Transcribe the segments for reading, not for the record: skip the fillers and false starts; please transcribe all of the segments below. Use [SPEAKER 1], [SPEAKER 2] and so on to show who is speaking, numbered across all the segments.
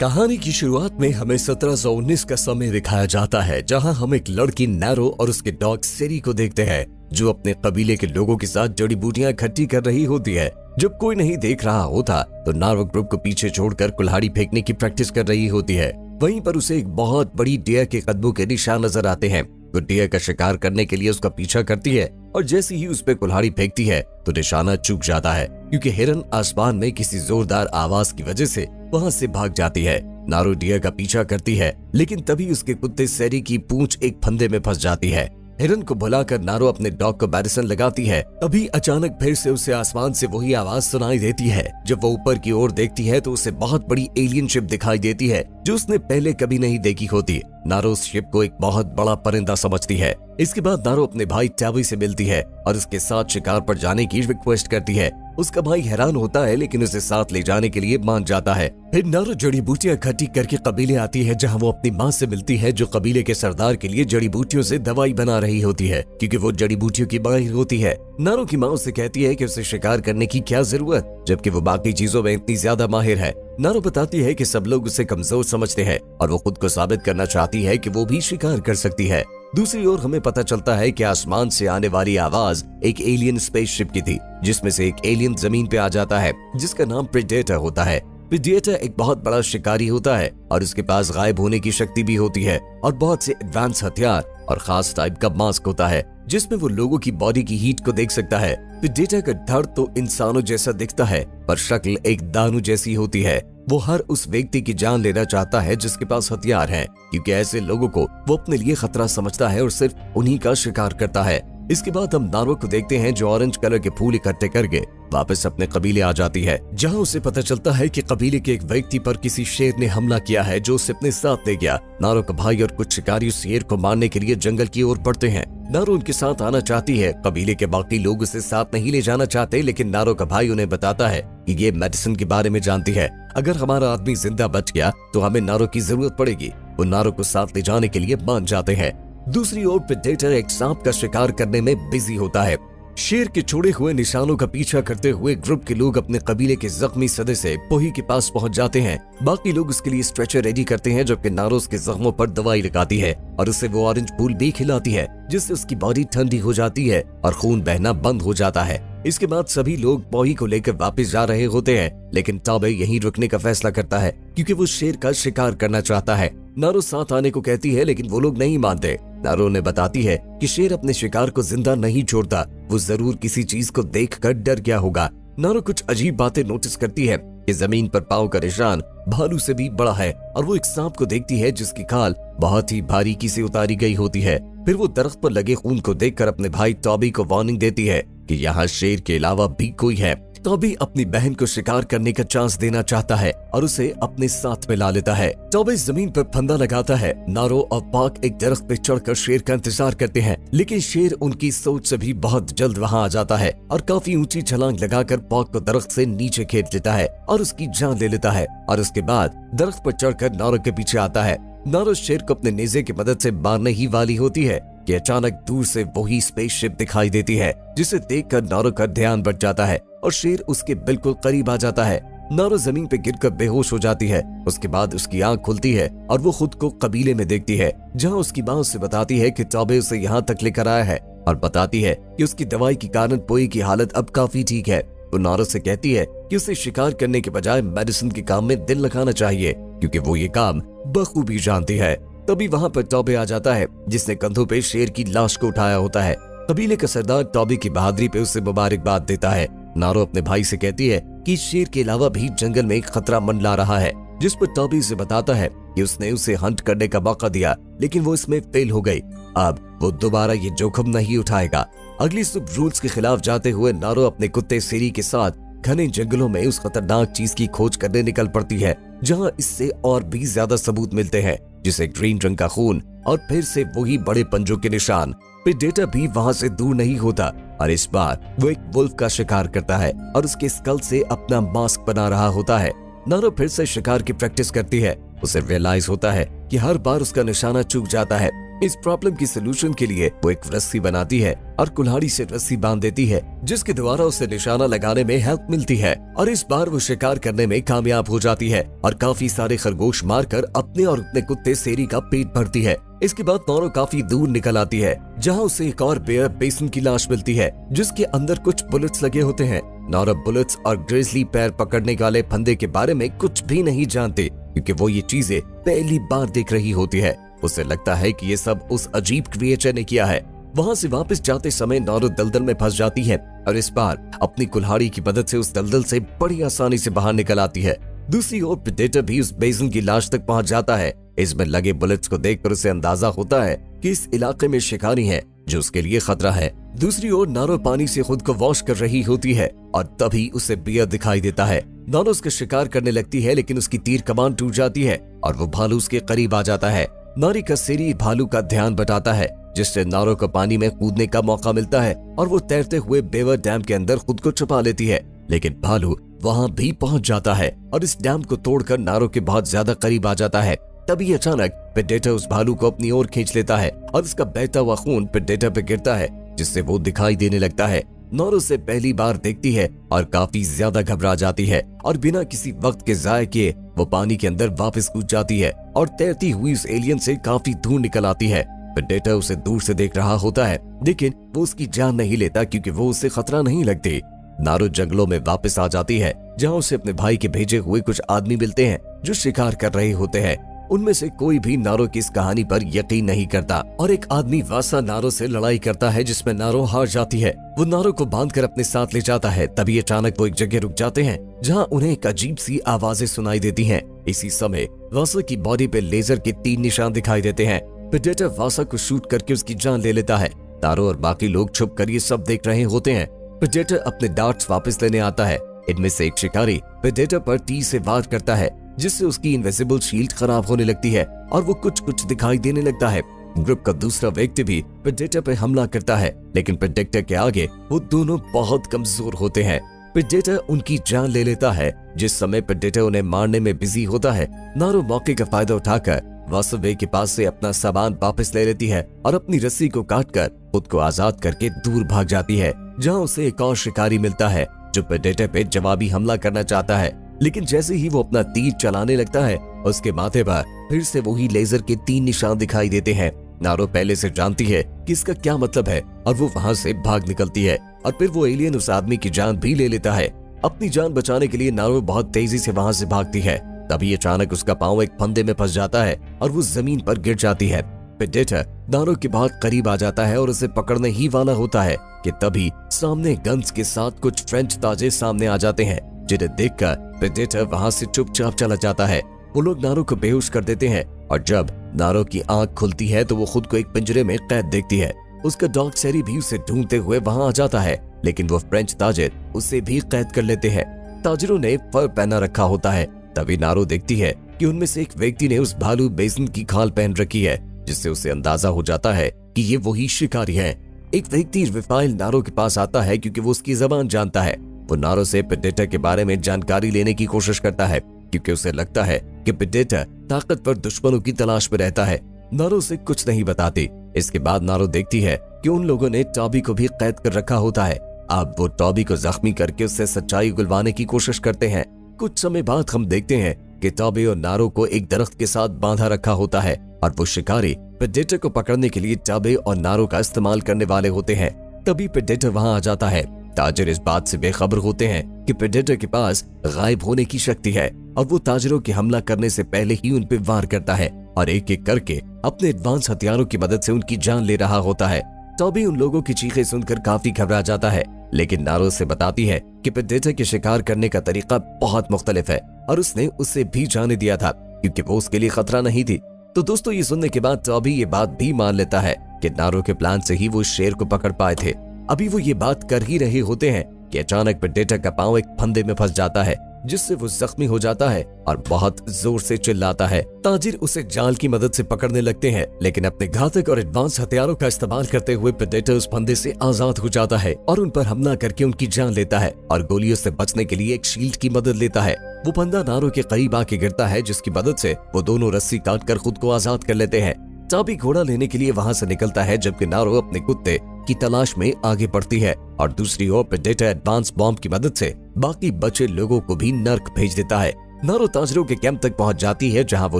[SPEAKER 1] कहानी की शुरुआत में हमें 1719 का समय दिखाया जाता है, जहां हम एक लड़की नैरो और उसके डॉग सेरी को देखते हैं, जो अपने कबीले के लोगों के साथ जड़ी बूटियां इकट्ठी कर रही होती है। जब कोई नहीं देख रहा होता तो नारो ग्रुप को पीछे छोड़कर कुल्हाड़ी फेंकने की प्रैक्टिस कर रही होती है। वहीं पर उसे एक बहुत बड़ी डियर के कदमों के निशान नजर आते हैं। वो डियर का शिकार करने के लिए उसका पीछा करती है और जैसे ही उस पर कुल्हाड़ी फेंकती है तो निशाना चूक जाता है, क्योंकि हिरन आसमान में किसी जोरदार आवाज की वजह से वहां से भाग जाती है। नारो डियर का पीछा करती है, लेकिन तभी उसके कुत्ते सेरी की पूंछ एक फंदे में फंस जाती है। हिरन को भुलाकर नारो अपने डॉग को मेडिसिन लगाती है। तभी अचानक फिर से उसे आसमान से वही आवाज सुनाई देती है। जब वो ऊपर की ओर देखती है तो उसे बहुत बड़ी एलियन शिप दिखाई देती है, जो उसने पहले कभी नहीं देखी होती। नारो उस शिप को एक बहुत बड़ा परिंदा समझती है। इसके बाद नारो अपने भाई टॉबी से मिलती है और उसके साथ शिकार पर जाने की रिक्वेस्ट करती है। उसका भाई हैरान होता है, लेकिन उसे साथ ले जाने के लिए मान जाता है। फिर नारो जड़ी बूटियां इकट्ठी करके कबीले आती है, जहां वो अपनी माँ से मिलती है, जो कबीले के सरदार के लिए जड़ी बूटियों से दवाई बना रही होती है, क्योंकि वो जड़ी बूटियों की माहिर होती है। नारो की माँ उसे कहती है कि उसे शिकार करने की क्या जरूरत, जबकि वो बाकी चीजों में इतनी ज्यादा माहिर है। नारो बताती है कि सब लोग उसे कमजोर समझते हैं और वो खुद को साबित करना चाहती है कि वो भी शिकार कर सकती है। दूसरी ओर हमें पता चलता है कि आसमान से आने वाली आवाज एक एलियन स्पेसशिप की थी, जिसमें से एक एलियन जमीन पे आ जाता है, जिसका नाम प्रेडेटर होता है। प्रेडेटर एक बहुत बड़ा शिकारी होता है और उसके पास गायब होने की शक्ति भी होती है और बहुत से एडवांस हथियार और खास टाइप का मास्क होता है, जिसमें वो लोगों की बॉडी की हीट को देख सकता है। प्रेडेटर का धड़ तो इंसानों जैसा दिखता है, पर शक्ल एक दानू जैसी होती है। वो हर उस व्यक्ति की जान लेना चाहता है जिसके पास हथियार है, क्योंकि ऐसे लोगों को वो अपने लिए खतरा समझता है और सिर्फ उन्हीं का शिकार करता है। इसके बाद हम नारो को देखते हैं, जो ऑरेंज कलर के फूल इकट्ठे करके वापस अपने कबीले आ जाती है, जहां उसे पता चलता है कि कबीले के एक व्यक्ति पर किसी शेर ने हमला किया है, जो उसे अपने साथ ले गया। नारो का भाई और कुछ शिकारी उस शेर को मारने के लिए जंगल की ओर बढ़ते हैं। नारो उनके साथ आना चाहती है। कबीले के बाकी लोग उसे साथ नहीं ले जाना चाहते, लेकिन नारो का भाई उन्हें बताता है कि ये मेडिसिन के बारे में जानती है। अगर हमारा आदमी जिंदा बच गया तो हमें नारो की जरूरत पड़ेगी। वो नारो को साथ ले जाने के लिए मान जाते हैं। दूसरी ओर प्रेडेटर एक सांप का शिकार करने में बिजी होता है। शेर के छोड़े हुए निशानों का पीछा करते हुए ग्रुप के लोग अपने कबीले के जख्मी सदस्य पोही के पास पहुंच जाते हैं। बाकी लोग उसके लिए स्ट्रेचर रेडी करते हैं, जबकि नारो उसके जख्मों पर दवाई लगाती है और उसे वो ऑरेंज फूल भी खिलाती है, जिससे उसकी बॉडी ठंडी हो जाती है और खून बहना बंद हो जाता है। इसके बाद सभी लोग पोही को लेकर वापस जा रहे होते हैं, लेकिन टॉबी यहीं रुकने का फैसला करता है, क्योंकि वो शेर का शिकार करना चाहता है। नारो साथ आने को कहती है, लेकिन वो लोग नहीं मानते। नारो ने बताती है कि शेर अपने शिकार को जिंदा नहीं छोड़ता, वो जरूर किसी चीज को देखकर डर गया होगा। नारो कुछ अजीब बातें नोटिस करती है कि जमीन पर पांव का निशान भालू से भी बड़ा है, और वो एक सांप को देखती है जिसकी खाल बहुत ही बारीकी से उतारी गई होती है। फिर वो दरख्त पर लगे खून को देखकर अपने भाई टॉबी को वार्निंग देती है कि यहाँ शेर के अलावा भी कोई है। टॉबी अपनी बहन को शिकार करने का चांस देना चाहता है और उसे अपने साथ में ला लेता है। टॉबी जमीन पर फंदा लगाता है। नारो और पाक एक दरख्त पे चढ़कर शेर का इंतजार करते हैं, लेकिन शेर उनकी सोच से भी बहुत जल्द वहां आ जाता है और काफी ऊंची छलांग लगाकर पाक को दरख्त से नीचे खेच लेता है और उसकी जान ले लेता है। और उसके बाद दरख्त पर चढ़कर नारो के पीछे आता है। नारो शेर को अपने नेज़े की मदद से मारने ही वाली होती है कि अचानक दूर से वही स्पेसशिप दिखाई देती है, जिसे देखकर नारो का ध्यान बढ़ जाता है और शेर उसके बिल्कुल करीब आ जाता है। नारो जमीन पे गिरकर बेहोश हो जाती है। उसके बाद उसकी आंख खुलती है और वो खुद को कबीले में देखती है, जहां उसकी माँ उसे बताती है कि टॉबी उसे यहाँ तक लेकर आया है और बताती है कि उसकी दवाई के कारण पोई की हालत अब काफी ठीक है। वो नारो से कहती है कि उसे शिकार करने के बजाय मेडिसिन के काम में दिल लगाना चाहिए, क्योंकि वो ये काम बखूबी जानती है। तभी वहां पर टॉबी आ जाता है, जिसने कंधों पे शेर की लाश को उठाया होता है। कबीले का सरदार टॉबी की बहादुरी पे उसे मुबारकबाद देता है। नारो अपने भाई से कहती है कि शेर के अलावा भी जंगल में एक खतरा मंडरा रहा है, जिस पर टॉबी से बताता है कि उसने उसे हंट करने का मौका दिया, लेकिन वो इसमें फेल हो गई। अब वो दोबारा ये जोखिम नहीं उठाएगा। अगली सुबह रूल्स के खिलाफ जाते हुए नारो अपने कुत्ते सेरी के साथ घने जंगलों में उस खतरनाक चीज की खोज करने निकल पड़ती है, जहां इससे और भी ज्यादा सबूत मिलते हैं, जिसे ग्रीन रंग का खून और फिर से वही बड़े पंजों के निशान। प्रेडेटर भी वहां से दूर नहीं होता और इस बार वो एक वुल्फ का शिकार करता है और उसके स्कल से अपना मास्क बना रहा होता है। नारो फिर से शिकार की प्रैक्टिस करती है। उसे रियलाइज होता है कि हर बार उसका निशाना चूक जाता है, इस प्रॉब्लम की सोल्यूशन के लिए वो एक रस्सी बनाती है और कुल्हाड़ी से रस्सी बांध देती है, जिसके द्वारा उसे निशाना लगाने में हेल्प मिलती है। और इस बार वो शिकार करने में कामयाब हो जाती है और काफी सारे खरगोश मारकर अपने और अपने कुत्ते सेरी का पेट भरती है। इसके बाद नॉरो काफी दूर निकल आती है, जहाँ उसे एक और बेयर बेसन की लाश मिलती है, जिसके अंदर कुछ बुलेट्स लगे होते हैं। नॉरो बुलेट्स और ग्रिजली पैर पकड़ने वाले फंदे के बारे में कुछ भी नहीं जानती, क्योंकि वो ये चीजें पहली बार देख रही होती है। उसे लगता है कि ये सब उस अजीब क्रिएचर ने किया है। वहाँ से वापस जाते समय नॉरो दलदल में फंस जाती है और इस बार अपनी कुल्हाड़ी की मदद से उस दलदल से बड़ी आसानी से बाहर निकल आती है। दूसरी ओर प्रेडेटर भी उस बेसन की लाश तक पहुंच जाता है। इसमें लगे बुलेट्स को देखकर उसे अंदाजा होता है कि इस इलाके में शिकारी है जो उसके लिए खतरा है। दूसरी ओर नॉरो पानी से खुद को वॉश कर रही होती है और तभी उसे बियर दिखाई देता है। नॉरो उसका शिकार करने लगती है, लेकिन उसकी तीर कमान टूट जाती है और वो भालू उसके करीब आ जाता है। नॉरी का सेरी भालू का ध्यान बटाता है, जिससे नॉरो को पानी में कूदने का मौका मिलता है और वो तैरते हुए बेवर डैम के अंदर खुद को छुपा लेती है। लेकिन भालू वहाँ भी पहुंच जाता है और इस डैम को तोड़कर नॉरो के बहुत ज्यादा करीब आ जाता है। तभी अचानक प्रेडेटर उस भालू को अपनी ओर खींच लेता है और उसका बहता हुआ खून प्रेडेटर पे गिरता है, जिससे वो दिखाई देने लगता है। नॉरो उसे पहली बार देखती है और काफी ज्यादा घबरा जाती है और बिना किसी वक्त के जाया किए वो पानी के अंदर वापस कूद जाती है और तैरती हुई उस एलियन से काफी दूर निकल आती है। प्रेडेटर उसे दूर से देख रहा होता है, लेकिन वो उसकी जान नहीं लेता क्योंकि वो उसे खतरा नहीं लगती। नॉरो जंगलों में वापस आ जाती है, जहाँ उसे अपने भाई के भेजे हुए कुछ आदमी मिलते हैं जो शिकार कर रहे होते हैं। उनमें से कोई भी नॉरो की इस कहानी पर यकीन नहीं करता और एक आदमी वासा नॉरो से लड़ाई करता है, जिसमें नॉरो हार जाती है। वो नॉरो को बांधकर अपने साथ ले जाता है। तभी अचानक वो एक जगह रुक जाते हैं, जहाँ उन्हें एक अजीब सी आवाजें सुनाई देती हैं। इसी समय वासा की बॉडी पे लेजर के 3 निशान दिखाई देते हैं। प्रेडेटर वासा को शूट करके उसकी जान ले लेता है। नॉरो और बाकी लोग छुप कर ये सब देख रहे होते हैं। प्रेडेटर अपने डार्ट्स वापस लेने आता है। इनमें से एक शिकारी प्रेडेटर पर तीर से वार करता है, जिससे उसकी इनविजिबल शील्ड खराब होने लगती है और वो कुछ दिखाई देने लगता है। ग्रुप का दूसरा व्यक्ति भी प्रेडेटर पर हमला करता है, लेकिन प्रेडेटर के आगे वो दोनों बहुत कमजोर होते हैं। प्रेडेटर उनकी जान ले लेता है। जिस समय प्रेडेटर उन्हें मारने में बिजी होता है, नॉरो मौके का फायदा उठाकर वासवे के पास से अपना सामान वापस ले लेती है और अपनी रस्सी को काटकर खुद को आजाद करके दूर भाग जाती है, जहाँ उसे एक और शिकारी मिलता है जो प्रेडेटर पे जवाबी हमला करना चाहता है। लेकिन जैसे ही वो अपना तीर चलाने लगता है, उसके माथे पर फिर से वही लेजर के 3 निशान दिखाई देते हैं। नॉरो पहले से जानती है कि इसका क्या मतलब है और वो वहाँ से भाग निकलती है और फिर वो एलियन उस आदमी की जान भी ले लेता है। अपनी जान बचाने के लिए नॉरो बहुत तेजी से वहाँ से भागती है। तभी अचानक उसका पाँव एक फंदे में फंस जाता है और वो जमीन पर गिर जाती है। प्रेडेटर नॉरो के बहुत करीब आ जाता है और उसे पकड़ने ही वाला होता है कि तभी सामने गन्स के साथ कुछ फ्रेंच ताजे सामने आ जाते हैं, जिन्हें देखकर प्रेडेटर वहां से चुपचाप चला जाता है। वो लोग नॉरो को बेहोश कर देते हैं और जब नॉरो की आंख खुलती है तो वो खुद को एक पिंजरे में कैद देखती है। उसका डॉग सेरी भी उसे ढूंढते हुए वहां आ जाता है, लेकिन वो फ्रेंच ताजिर उसे भी कैद कर लेते हैं। ताजिरों ने फर पहना रखा होता है। तभी नॉरो देखती है कि उनमें से एक व्यक्ति ने उस भालू बेसन की खाल पहन रखी है, जिससे उसे अंदाजा हो जाता है कि ये वही शिकारी है। एक व्यक्ति रिफाइल नॉरो के पास आता है क्योंकि वो उसकी जबान जानता है। वो नॉरो से प्रेडेटर के बारे में जानकारी लेने की कोशिश करता है, क्योंकि उसे लगता है कि प्रेडेटर ताकतवर दुश्मनों की तलाश में रहता है। नॉरो से कुछ नहीं बताती। इसके बाद नॉरो देखती है कि उन लोगों ने टॉबी को भी कैद कर रखा होता है। अब वो टॉबी को जख्मी करके उससे सच्चाई उगलवाने की कोशिश करते हैं। कुछ समय बाद हम देखते हैं कि टॉबी और नॉरो को एक दरख्त के साथ बांधा रखा होता है और वो शिकारी प्रेडेटर को पकड़ने के लिए टॉबी और नॉरो का इस्तेमाल करने वाले होते हैं। तभी प्रेडेटर वहां आ जाता है। ताजिर इस बात से बेखबर होते हैं कि प्रेडेटर के पास गायब होने की शक्ति है और वो ताजिरों के हमला करने से पहले ही उन पे वार करता है और एक एक करके अपने एडवांस हथियारों की मदद से उनकी जान ले रहा होता है। टॉबी उन लोगों की चीखें सुनकर काफी घबरा जाता है, लेकिन नॉरो से बताती है कि प्रेडेटर के शिकार करने का तरीका बहुत मुख्तलिफ है और उसने उसे भी जाने दिया था क्योंकि वो उसके लिए खतरा नहीं थी। तो दोस्तों, ये सुनने के बाद टॉबी ये बात भी मान लेता है कि नॉरो के प्लान से ही वो शेर को पकड़ पाए थे। अभी वो ये बात कर ही रहे होते हैं कि अचानक प्रेडेटर का पांव एक फंदे में फंस जाता है, जिससे वो जख्मी हो जाता है और बहुत जोर से चिल्लाता है। ताजिर उसे जाल की मदद से पकड़ने लगते हैं, लेकिन अपने घातक और एडवांस हथियारों का इस्तेमाल करते हुए प्रेडेटर उस फंदे से आजाद हो जाता है और उन पर हमला करके उनकी जान लेता है और गोलियों से बचने के लिए एक शील्ड की मदद लेता है। वो फंदा नॉरो के करीब आके गिरता है, जिसकी मदद से वो दोनों रस्सी काटकर खुद को आजाद कर लेते हैं। टाबी घोड़ा लेने के लिए वहां से निकलता है, जबकि नारो अपने कुत्ते की तलाश में आगे बढ़ती है और दूसरी ओर प्रेडेटर एडवांस बॉम्ब की मदद से बाकी बचे लोगों को भी नर्क भेज देता है। नारो ताजरों के कैंप तक पहुंच जाती है, जहां वो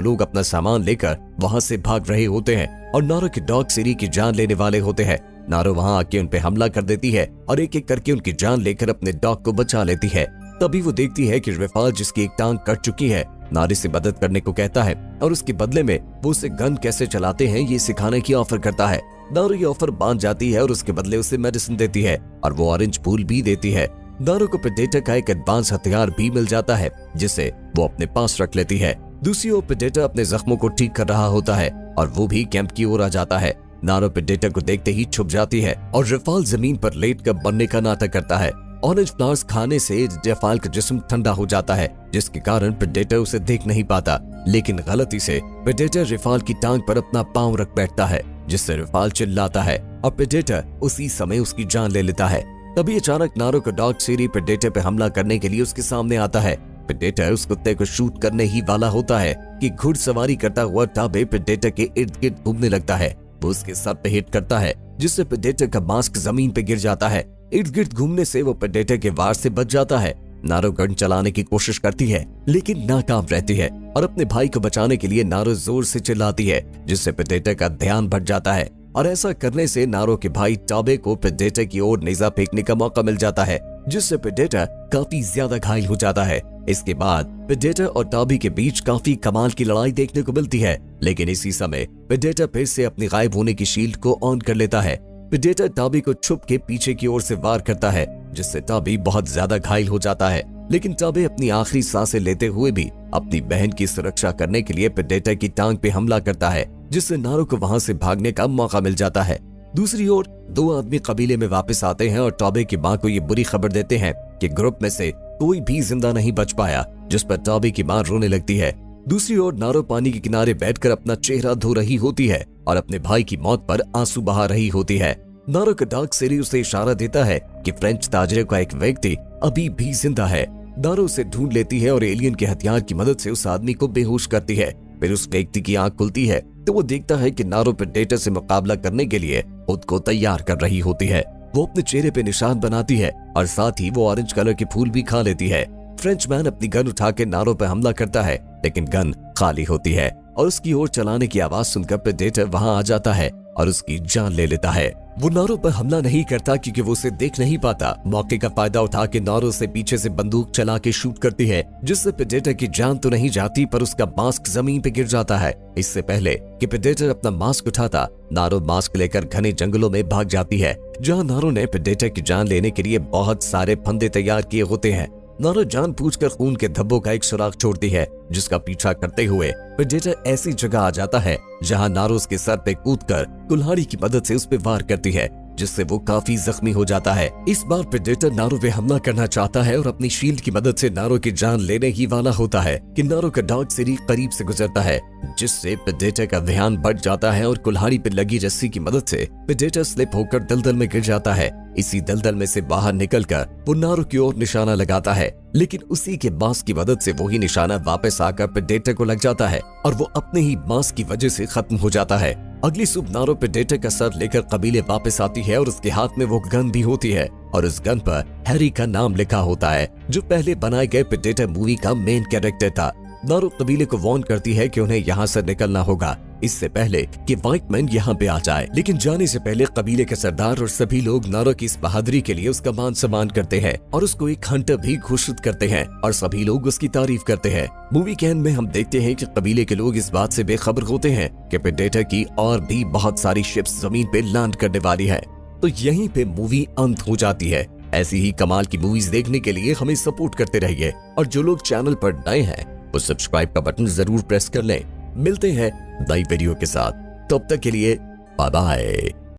[SPEAKER 1] लोग अपना सामान लेकर वहां से भाग रहे होते हैं और नारो के डॉग सीरी की जान लेने वाले होते हैं। नारो वहां आके उन पे हमला कर देती है और एक एक करके उनकी जान लेकर अपने डॉग को बचा लेती है। तभी वो देखती है कि रिफाल, जिसकी एक टांग कट चुकी है, नारी से मदद करने को कहता है और उसके बदले में वो उसे गन कैसे चलाते हैं ये सिखाने की ऑफर करता है। नारो ये ऑफर मान जाती है और उसके बदले उसे मेडिसिन देती है और वो ऑरेंज फूल भी देती है। नारो को प्रेडेटर का एक एडवांस हथियार भी मिल जाता है, जिसे वो अपने पास रख लेती है। दूसरी ओर प्रेडेटर अपने जख्मों को ठीक कर रहा होता है और वो भी कैंप की ओर आ जाता है। नारो प्रेडेटर को देखते ही छुप जाती है और रिफाल जमीन पर लेटकर मरने का नाटक करता है। ऑरेंज फ्लावर्स खाने से रिफाल का जिस्म ठंडा हो जाता है, जिसके कारण प्रेडेटर उसे देख नहीं पाता, लेकिन गलती से प्रेडेटर रिफाल की टांग पर अपना पांव रख बैठता है, जिससे रिफाल चिल्लाता है और प्रेडेटर उसी समय उसकी जान ले लेता है। तभी अचानक नारो का डॉग सीरी प्रेडेटर पे हमला करने के लिए उसके सामने आता है। प्रेडेटर उस कुत्ते को शूट करने ही वाला होता है कि घुड़सवारी करता हुआ टाबे प्रेडेटर के इर्द गिर्द घूमने लगता है। वो उसके सर पे हिट करता है, जिससे प्रेडेटर का मास्क जमीन पे गिर जाता है। इर्द गिर्द घूमने से वो प्रेडेटर के वार से बच जाता है। नारो गन चलाने की कोशिश करती है, लेकिन नाकाम रहती है और अपने भाई को बचाने के लिए नारो जोर से चिल्लाती है, जिससे प्रेडेटर का ध्यान भट जाता है और ऐसा करने से नारो के भाई टाबे को प्रेडेटर की ओर नेजा फेंकने का मौका मिल जाता है, जिससे प्रेडेटर काफी ज्यादा घायल हो जाता है। इसके बाद प्रेडेटर और टाबी के बीच काफी कमाल की लड़ाई देखने को मिलती है, लेकिन इसी समय प्रेडेटर फिर से अपनी गायब होने की शील्ड को ऑन कर लेता है। प्रेडेटर टाबी को छुप के पीछे की ओर से वार करता है, जिससे टाबी बहुत ज्यादा घायल हो जाता है, लेकिन टाबे अपनी आखिरी सांसें लेते हुए भी अपनी बहन की सुरक्षा करने के लिए प्रेडेटर की टांग पे हमला करता है, जिससे नारो को वहां से भागने का मौका मिल जाता है। दूसरी ओर दो आदमी कबीले में वापस आते हैं और टाबे की मां को ये बुरी खबर देते हैं कि ग्रुप में से कोई भी जिंदा नहीं बच पाया, जिस पर टाबे की मां रोने लगती है। दूसरी ओर नारो पानी के किनारे बैठकर अपना चेहरा धो रही होती है और अपने भाई की मौत पर आंसू बहा रही होती है। नारो का डॉग सीरी उसे इशारा देता है कि फ्रेंच ताजरे का एक व्यक्ति अभी भी जिंदा है। नारो उसे ढूंढ लेती है और एलियन के हथियार की मदद से उस आदमी को बेहोश करती है। फिर उस व्यक्ति की आंख खुलती है तो वो देखता है कि नारो प्रेडेटर से मुकाबला करने के लिए खुद को तैयार कर रही होती है। वो अपने चेहरे पे निशान बनाती है और साथ ही वो ऑरेंज कलर के फूल भी खा लेती है। फ्रेंचमैन अपनी गन उठा के नारो पे हमला करता है, लेकिन गन खाली होती है और उसकी ओर चलाने की आवाज सुनकर प्रेडेटर वहां आ जाता है और उसकी जान ले लेता है। वो नारो पर हमला नहीं करता क्योंकि वो उसे देख नहीं पाता। मौके का फायदा उठा के नारो से पीछे से बंदूक चला के शूट करती है, जिससे प्रेडेटर की जान तो नहीं जाती पर उसका मास्क जमीन पे गिर जाता है। इससे पहले कि प्रेडेटर अपना मास्क उठाता, नारो मास्क लेकर घने जंगलों में भाग जाती है, जहाँ नारो ने प्रेडेटर की जान लेने के लिए बहुत सारे फंदे तैयार किए होते हैं। नारो जानबूझकर खून के धब्बों का एक सुराग छोड़ती है, जिसका पीछा करते हुए प्रेडेटर ऐसी जगह आ जाता है जहां नारो उसके सर पे कूदकर कुल्हाड़ी की मदद से उस पे वार करती है, जिससे वो काफी जख्मी हो जाता है। इस बार प्रेडेटर नारो पे हमला करना चाहता है और अपनी शील्ड की मदद से नारो की जान लेने ही वाला होता है कि नारो का डॉग सीरी करीब से गुजरता है, जिससे प्रेडेटर का ध्यान बढ़ जाता है और कुल्हाड़ी पे लगी रस्सी की मदद से प्रेडेटर स्लिप होकर दलदल में गिर जाता है। इसी दलदल में से बाहर निकलकर वो नारो की ओर निशाना लगाता है, लेकिन उसी के मास्क की मदद से वही निशाना वापस आकर प्रेडेटर को लग जाता है और वो अपने ही मास्क की वजह से खत्म हो जाता है। अगली सुबह नारो प्रेडेटर का सर लेकर कबीले वापस आती है और उसके हाथ में वो गन भी होती है और उस गन पर हैरी का नाम लिखा होता है, जो पहले बनाए गए प्रेडेटर मूवी का मेन कैरेक्टर था। नारो कबीले को वार्न करती है कि उन्हें यहाँ से निकलना होगा इससे पहले कि व्हाइट मैन यहाँ पे आ जाए, लेकिन जाने से पहले कबीले के सरदार और सभी लोग नारो की इस बहादुरी के लिए उसका मान सम्मान करते हैं और उसको एक हंटर भी घोषित करते हैं और सभी लोग उसकी तारीफ करते हैं। मूवी के एंड में हम देखते हैं कि कबीले के लोग इस बात से बेखबर होते हैं कि प्रेडेटर की और भी बहुत सारी शिप्स जमीन पे लैंड करने वाली है। तो यहीं पे मूवी अंत हो जाती है। ऐसी ही कमाल की मूवीज देखने के लिए हमें सपोर्ट करते रहिए और जो लोग चैनल पर नए हैं वो सब्सक्राइब का बटन जरूर प्रेस कर लें। मिलते हैं नई वीडियो के साथ, तब तक के लिए बाय बाय।